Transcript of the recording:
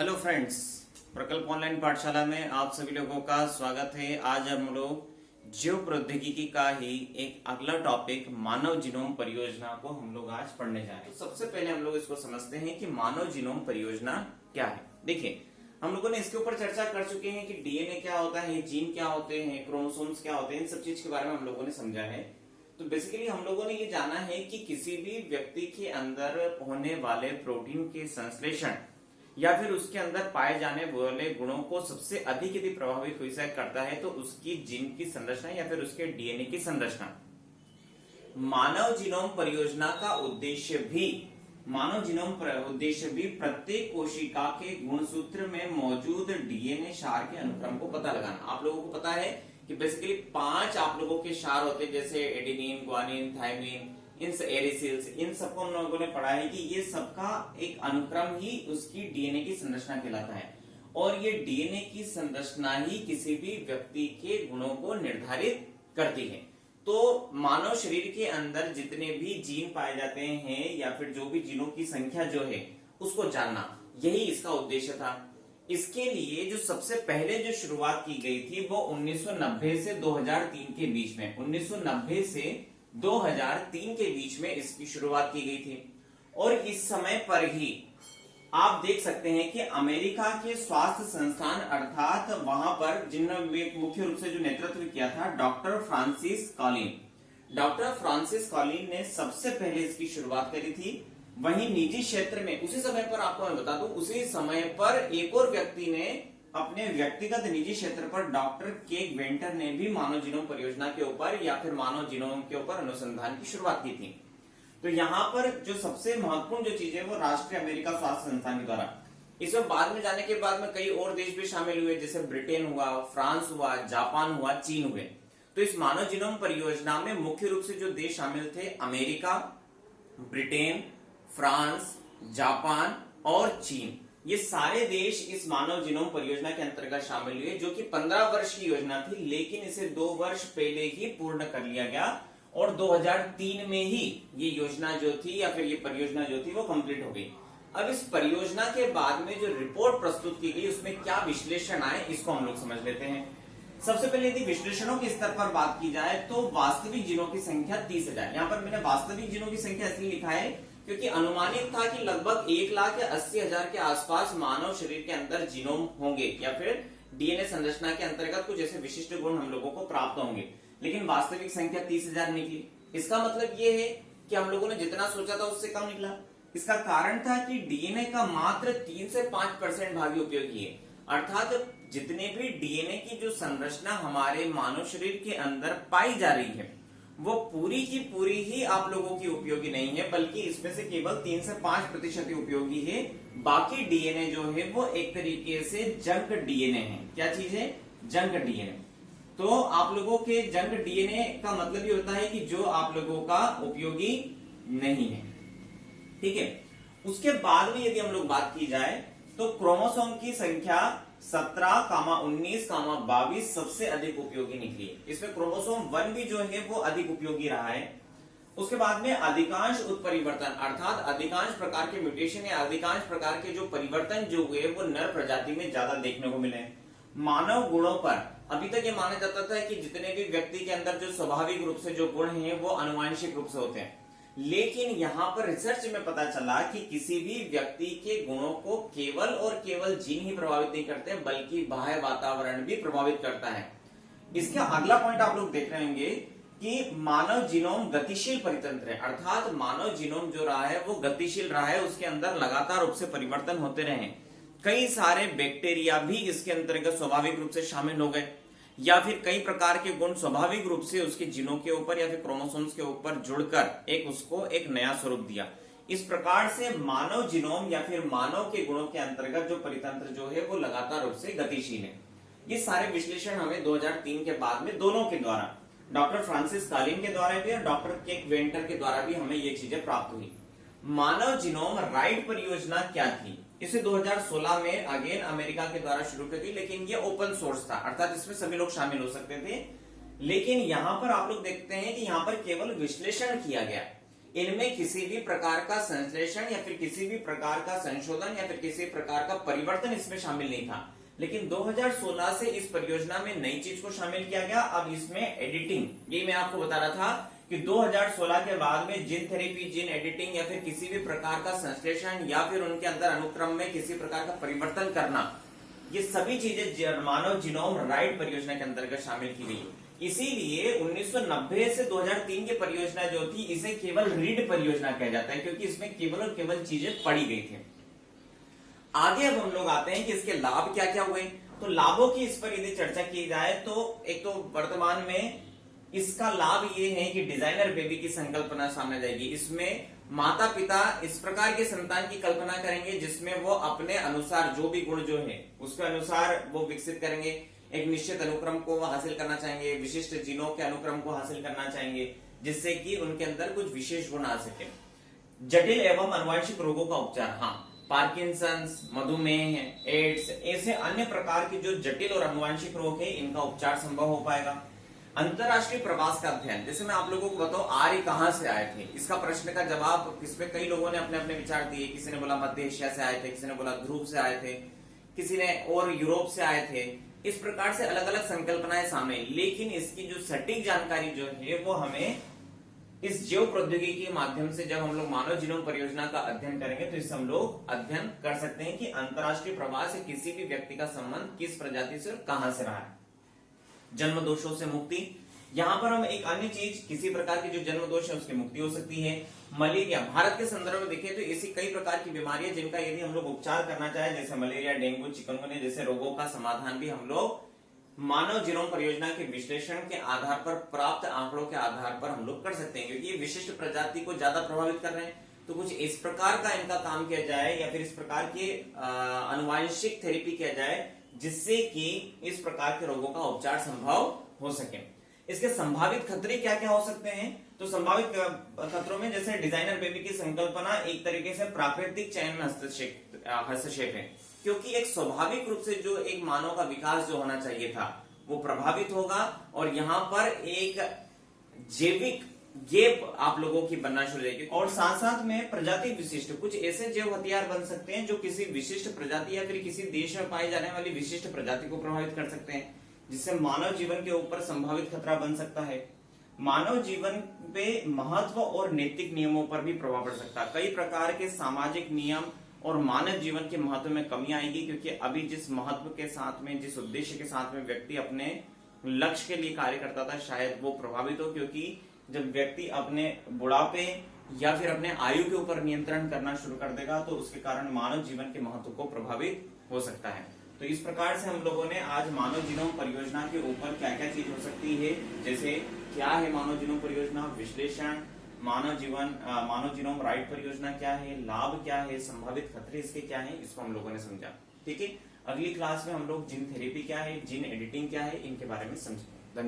Hello friends, प्रकल्प online पाठशाला में आप सभी लोगों का स्वागत है। आज हम लोग जीव प्रौद्योगिकी का ही एक अगला टॉपिक मानव जीनोम परियोजना को हम लोग आज पढ़ने जा रहे हैं। तो सबसे पहले हम लोग इसको समझते हैं कि मानव जीनोम परियोजना क्या है। देखिए, हम लोगों ने इसके ऊपर चर्चा कर चुके हैं कि डीएनए क्या होता है, जीन क्या होते हैं, क्रोमोसोम्स क्या होते हैं, इन सब चीज के बारे में हम लोगों ने समझा है। तो बेसिकली हम लोगों ने ये जाना है कि किसी भी व्यक्ति के अंदर होने वाले प्रोटीन के संश्लेषण या फिर उसके अंदर पाए जाने वाले गुणों को सबसे अधिक यदि प्रभावित कोई सा करता है तो उसकी जीन की संरचना या फिर उसके डीएनए की संरचना। मानव जीनोम परियोजना का उद्देश्य भी प्रत्येक कोशिका के गुणसूत्र में मौजूद डीएनए क्षार के अनुक्रम को पता लगाना। आप लोगों को पता है कि बेसिकली 5 आप लोगों के क्षार होते हैं, जैसे एडेनिन, ग्वानिन, थायमिन, एरिसिल्स, इन सबको हम लोगों ने पढ़ा है कि ये सबका एक अनुक्रम ही उसकी डीएनए की संरचना कहलाता है। और ये डीएनए की संरचना ही किसी भी व्यक्ति के गुणों को निर्धारित करती है। तो मानव शरीर के अंदर जितने भी जीन पाए जाते हैं या फिर जो भी जीनों की संख्या जो है उसको जानना, यही इसका उद्देश्य था। इसके लिए जो सबसे पहले जो शुरुआत की गई थी वो 1990 से 2003 के बीच में 1990 से 2003 के बीच में इसकी शुरुआत की गई थी। और इस समय पर ही आप देख सकते हैं कि अमेरिका के स्वास्थ्य संस्थान अर्थात वहां पर जिन्होंने मुख्य रूप से जो नेतृत्व किया था डॉक्टर फ्रांसिस कॉलिन ने सबसे पहले इसकी शुरुआत करी थी। वहीं निजी क्षेत्र में उसी समय पर आपको मैं बता दूं, उसी समय पर एक और व्यक्ति ने अपने व्यक्तिगत निजी क्षेत्र पर डॉक्टर केक वेंटर ने भी मानव जीनोम परियोजना के ऊपर या फिर मानव जीनोम के ऊपर अनुसंधान की शुरुआत की थी। तो यहाँ पर जो सबसे महत्वपूर्ण जो चीज है वो राष्ट्रीय अमेरिका स्वास्थ्य संस्थान के द्वारा, इसमें बाद में जाने के बाद में कई और देश भी शामिल हुए, जैसे ब्रिटेन हुआ, फ्रांस हुआ, जापान हुआ, चीन हुए। तो इस मानव जीनोम परियोजना में मुख्य रूप से जो देश शामिल थे अमेरिका, ब्रिटेन, फ्रांस, जापान और चीन, ये सारे देश इस मानव जीनोम परियोजना के अंतर्गत शामिल हुए, जो कि 15 वर्ष की योजना थी, लेकिन इसे 2 वर्ष पहले ही पूर्ण कर लिया गया और 2003 में ही ये योजना जो थी या फिर ये परियोजना जो थी वो कंप्लीट हो गई। अब इस परियोजना के बाद में जो रिपोर्ट प्रस्तुत की गई उसमें क्या विश्लेषण आए, इसको हम लोग समझ लेते हैं। सबसे पहले यदि विश्लेषणों के स्तर पर बात की जाए तो वास्तविक जीनों की संख्या 30,000। यहाँ पर मैंने वास्तविक जीनों की संख्या इसलिए लिखा है क्योंकि अनुमानित था कि लगभग 1,80,000 के आसपास मानव शरीर के अंदर जीनोम होंगे या फिर डीएनए संरचना के अंतर्गत कुछ ऐसे विशिष्ट गुण हम लोगों को प्राप्त होंगे, लेकिन वास्तविक संख्या 30,000 निकली। इसका मतलब ये है कि हम लोगों ने जितना सोचा था उससे कम निकला। इसका कारण था कि डीएनए का मात्र 3 से 5% भाग उपयोगी है, अर्थात जितने भी डीएनए की जो संरचना हमारे मानव शरीर के अंदर पाई जा रही है वो पूरी की पूरी ही आप लोगों की उपयोगी नहीं है, बल्कि इसमें से केवल 3 से 5% ही उपयोगी है। बाकी डीएनए जो है वो एक तरीके से जंक डीएनए है। क्या चीज है? Junk DNA. तो आप लोगों के जंक डीएनए का मतलब ये होता है कि जो आप लोगों का उपयोगी नहीं है। ठीक है। उसके बाद में यदि हम लोग बात की जाए तो क्रोमोसोम की संख्या 17, 19, 22 सबसे अधिक उपयोगी निकली। इसमें क्रोमोसोम 1 भी जो है वो अधिक उपयोगी रहा है। उसके बाद में अधिकांश उत्परिवर्तन अर्थात अधिकांश प्रकार के म्यूटेशन या अधिकांश प्रकार के जो परिवर्तन जो हुए वो नर प्रजाति में ज्यादा देखने को मिले। मानव गुणों पर अभी तक ये माना जाता था कि जितने भी व्यक्ति के अंदर जो स्वाभाविक रूप से जो गुण हैं वो आनुवंशिक रूप से होते हैं, लेकिन यहाँ पर रिसर्च में पता चला कि किसी भी व्यक्ति के गुणों को केवल और केवल जीन ही प्रभावित नहीं करते बल्कि बाह्य वातावरण भी प्रभावित करता है। इसका अगला पॉइंट आप लोग देख रहे होंगे कि मानव जीनोम गतिशील परितंत्र है, अर्थात मानव जीनोम जो रहा है वो गतिशील रहा है, उसके अंदर लगातार रूप से परिवर्तन होते रहे। कई सारे बैक्टीरिया भी इसके अंतर्गत स्वाभाविक रूप से शामिल हो गए या फिर कई प्रकार के गुण स्वाभाविक रूप से उसके जीनों के ऊपर या फिर क्रोमोसोम्स के ऊपर जुड़कर उसको एक नया स्वरूप दिया। इस प्रकार से मानव जीनोम या फिर मानव के गुणों के अंतर्गत जो परितंत्र जो है वो लगातार रूप से गतिशील है। ये सारे विश्लेषण हमें 2003 के बाद में दोनों के द्वारा, डॉक्टर फ्रांसिस कॉलिन के द्वारा भी और डॉक्टर केक वेंटर के द्वारा भी हमें ये चीजें प्राप्त हुई। मानव जीनोम राइट परियोजना क्या थी? इसे 2016 में अगेन अमेरिका के द्वारा शुरू की गई, लेकिन ये ओपन सोर्स था, अर्थात इसमें सभी लोग शामिल हो सकते थे। लेकिन यहां पर आप लोग देखते हैं कि यहां पर केवल विश्लेषण किया गया, इनमें किसी भी प्रकार का संश्लेषण या फिर किसी भी प्रकार का संशोधन या फिर किसी प्रकार का परिवर्तन इसमें शामिल नहीं था। लेकिन 2016 से इस परियोजना में नई चीज को शामिल किया गया। अब इसमें एडिटिंग, ये मैं आपको बता रहा था कि 2016 के बाद में जीन थेरेपी, जीन एडिटिंग या फिर किसी भी प्रकार का संश्लेषण या फिर उनके अंदर अनुक्रम में किसी प्रकार का परिवर्तन करना, ये सभी चीजें मानव जीनोम राइट परियोजना के अंतर्गत शामिल की गई। इसीलिए 1990 से 2003 की परियोजना जो थी, इसे केवल रीड परियोजना कहा जाता है, क्योंकि इसमें केवल और केवल चीजें पढ़ी गई थी। आगे अब हम लोग आते हैं कि इसके लाभ क्या क्या हुए। तो लाभों की इस पर यदि चर्चा की जाए तो एक तो वर्तमान में इसका लाभ ये है कि डिजाइनर बेबी की संकल्पना सामने जाएगी। इसमें माता पिता इस प्रकार के संतान की कल्पना करेंगे जिसमें वो अपने अनुसार जो भी गुण जो है उसके अनुसार वो विकसित करेंगे। एक निश्चित अनुक्रम को हासिल करना चाहेंगे, विशिष्ट जीनों के अनुक्रम को हासिल करना चाहेंगे, जिससे कि उनके अंदर कुछ विशेष गुण आ सके। जटिल एवं अनुवांशिक रोगों का उपचार, हाँ, पार्किंसंस, मधुमेह, एड्स, ऐसे अन्य प्रकार के जो जटिल और अनुवांशिक रोग है, इनका उपचार संभव हो पाएगा। अंतरराष्ट्रीय प्रवास का अध्ययन, जैसे मैं आप लोगों को बताऊं आर्य कहां से आए थे, इसका प्रश्न का जवाब इसमें कई लोगों ने अपने अपने विचार दिए। किसी ने बोला मध्य एशिया से आए थे, किसी ने बोला ध्रुव से आए थे, किसी ने और यूरोप से आए थे। इस प्रकार से अलग अलग संकल्पनाएं सामने, लेकिन इसकी जो सटीक जानकारी जो है वो हमें इस जैव प्रौद्योगिकी के माध्यम से जब हम लोग मानव जीनोम परियोजना का अध्ययन करेंगे तो इससे हम लोग अध्ययन कर सकते हैं कि अंतरराष्ट्रीय प्रवास से किसी भी व्यक्ति का संबंध किस प्रजाति से और कहां से रहा है। जन्म दोषों से मुक्ति, यहाँ पर हम एक अन्य चीज, किसी प्रकार की जो जन्म दोष है उसकी मुक्ति हो सकती है। मलेरिया, भारत के संदर्भ में देखें तो ऐसी कई प्रकार की बीमारियां जिनका यदि हम लोग उपचार करना चाहें, जैसे मलेरिया, डेंगू, चिकनगुनिया जैसे रोगों का समाधान भी हम लोग मानव जीनोम परियोजना के विश्लेषण के आधार पर, प्राप्त आंकड़ों के आधार पर हम लोग कर सकते हैं। क्योंकि ये विशिष्ट प्रजाति को ज्यादा प्रभावित कर रहे हैं, तो कुछ इस प्रकार का इनका काम किया जाए या फिर इस प्रकार की अनुवांशिक थेरेपी किया जाए जिससे कि इस प्रकार के रोगों का उपचार संभव हो सके। इसके संभावित खतरे क्या क्या हो सकते हैं? तो संभावित खतरों में जैसे डिजाइनर बेबी की संकल्पना एक तरीके से प्राकृतिक चयन में हस्तक्षेप है, क्योंकि एक स्वाभाविक रूप से जो एक मानव का विकास जो होना चाहिए था वो प्रभावित होगा और यहाँ पर एक जैविक गैप आप लोगों की बनना शुरू हो जाएगी। और साथ साथ में प्रजाति विशिष्ट कुछ ऐसे जैव हथियार बन सकते हैं जो किसी विशिष्ट प्रजाति या फिर किसी देश में पाई जाने वाली विशिष्ट प्रजाति को प्रभावित कर सकते हैं, जिससे मानव जीवन के ऊपर संभावित खतरा बन सकता है। मानव जीवन पे महत्व और नैतिक नियमों पर भी प्रभाव पड़ सकता है। कई प्रकार के सामाजिक नियम और मानव जीवन के महत्व में कमी आएगी, क्योंकि अभी जिस महत्व के साथ में, जिस उद्देश्य के साथ में व्यक्ति अपने लक्ष्य के लिए कार्य करता था, शायद वो प्रभावित हो। क्योंकि जब व्यक्ति अपने बुढ़ापे या फिर अपने आयु के ऊपर नियंत्रण करना शुरू कर देगा तो उसके कारण मानव जीवन के महत्व को प्रभावित हो सकता है। तो इस प्रकार से हम लोगों ने आज मानव जीनोम परियोजना के ऊपर क्या क्या चीज हो सकती है, जैसे क्या है मानव जीनोम परियोजना, विश्लेषण, मानव जीनोम राइट परियोजना क्या है, लाभ क्या है, संभावित खतरे इसके क्या है, इसको हम लोगों ने समझा। ठीक है, अगली क्लास में हम लोग जीन थेरेपी क्या है, जीन एडिटिंग क्या है, इनके बारे में समझेंगे।